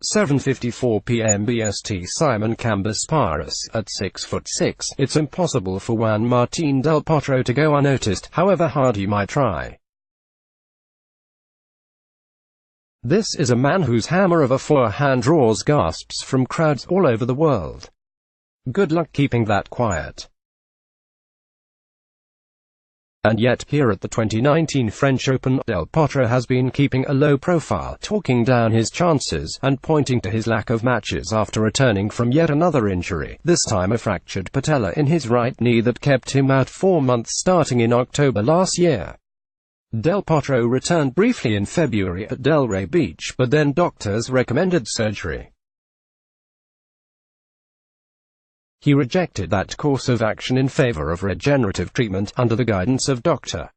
7:54 p.m. BST. Simon Cambus Paris. At 6'6", it's impossible for Juan Martin del Potro to go unnoticed, however hard he might try. This is a man whose hammer of a forehand draws gasps from crowds all over the world. Good luck keeping that quiet. And yet, here at the 2019 French Open, Del Potro has been keeping a low profile, talking down his chances, and pointing to his lack of matches after returning from yet another injury, this time a fractured patella in his right knee that kept him out 4 months starting in October last year. Del Potro returned briefly in February at Delray Beach, but then doctors recommended surgery. He rejected that course of action in favor of regenerative treatment, under the guidance of Dr.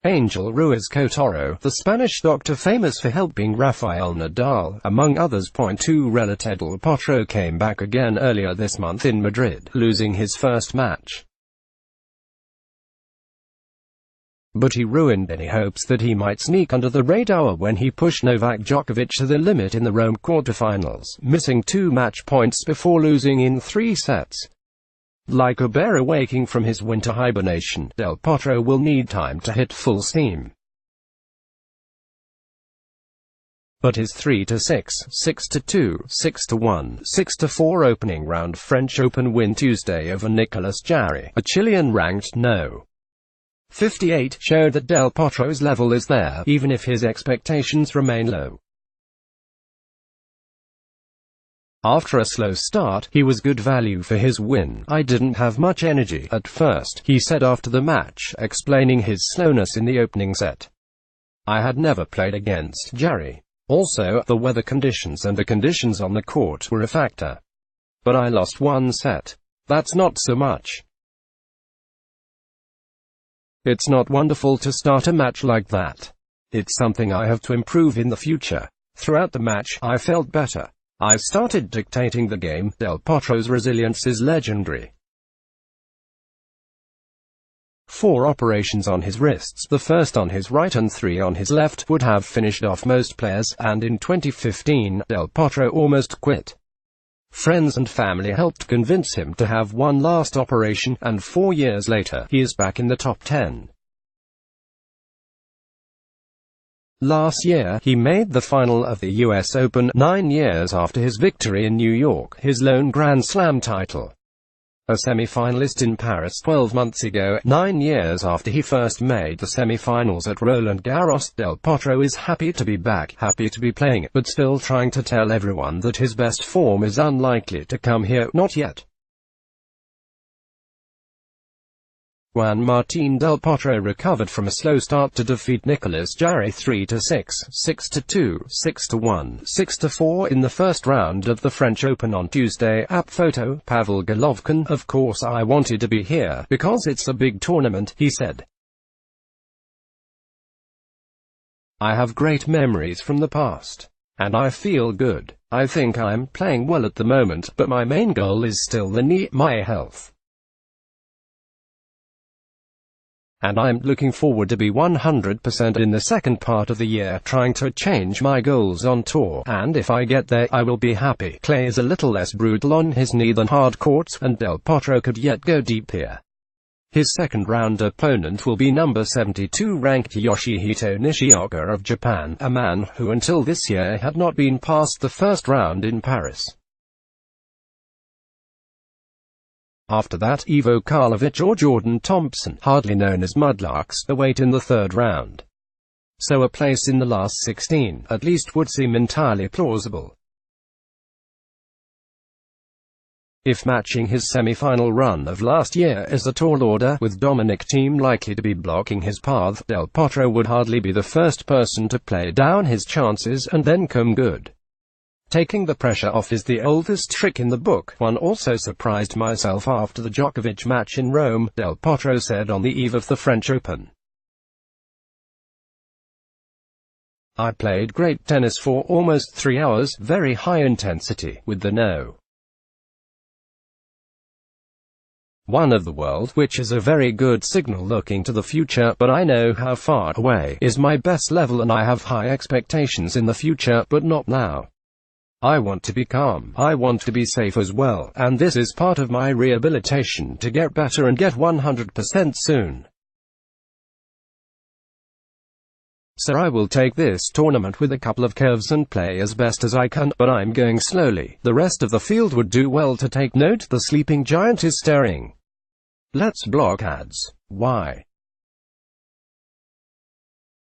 Angel Ruiz Cotoro, the Spanish doctor famous for helping Rafael Nadal, among others. Del Potro came back again earlier this month in Madrid, losing his first match. But he ruined any hopes that he might sneak under the radar when he pushed Novak Djokovic to the limit in the Rome quarterfinals, missing 2 match points before losing in 3 sets. Like a bear awaking from his winter hibernation, Del Potro will need time to hit full steam. But his 3-6, 6-2, 6-1, 6-4 opening round French Open win Tuesday over Nicolas Jarry, a Chilean ranked No. 58, showed that Del Potro's level is there, even if his expectations remain low. After a slow start, he was good value for his win. "I didn't have much energy at first," he said after the match, explaining his slowness in the opening set. "I had never played against Jarry. Also, the weather conditions and the conditions on the court were a factor. But I lost 1 set. That's not so much. It's not wonderful to start a match like that. It's something I have to improve in the future." Throughout the match, I felt better. I started dictating the game. Del Potro's resilience is legendary. 4 operations on his wrists, the first on his right and 3 on his left, would have finished off most players, and in 2015, Del Potro almost quit. Friends and family helped convince him to have one last operation, and 4 years later, he is back in the top 10. Last year, he made the final of the US Open, 9 years after his victory in New York, his lone Grand Slam title. A semi-finalist in Paris 12 months ago, 9 years after he first made the semi-finals at Roland Garros, Del Potro is happy to be back, happy to be playing, but still trying to tell everyone that his best form is unlikely to come here, not yet. Juan Martin del Potro recovered from a slow start to defeat Nicolas Jarry 3-6, 6-2, 6-1, 6-4 in the first round of the French Open on Tuesday. App photo, Pavel Golovkin. "Of course I wanted to be here, because it's a big tournament," he said. "I have great memories from the past. And I feel good. I think I'm playing well at the moment, but my main goal is still the knee, my health. And I'm looking forward to be 100% in the second part of the year, trying to change my goals on tour, and if I get there, I will be happy." Clay is a little less brutal on his knee than hard courts, and Del Potro could yet go deep here. His second-round opponent will be number 72 ranked Yoshihito Nishioka of Japan, a man who until this year had not been past the first round in Paris. After that, Ivo Karlovic or Jordan Thompson, hardly known as Mudlarks, await in the third round. So a place in the last 16, at least, would seem entirely plausible. If matching his semi-final run of last year is a tall order, with Dominic Thiem likely to be blocking his path, Del Potro would hardly be the first person to play down his chances and then come good. "Taking the pressure off is the oldest trick in the book. One also surprised myself after the Djokovic match in Rome," Del Potro said on the eve of the French Open. "I played great tennis for almost 3 hours, very high intensity, with the No. 1 of the world, which is a very good signal looking to the future, but I know how far away is my best level and I have high expectations in the future, but not now. I want to be calm. I want to be safe as well, and this is part of my rehabilitation to get better and get 100% soon. So I will take this tournament with a couple of curves and play as best as I can, but I'm going slowly. The rest of the field would do well to take note. The sleeping giant is staring. Let's block ads. Why?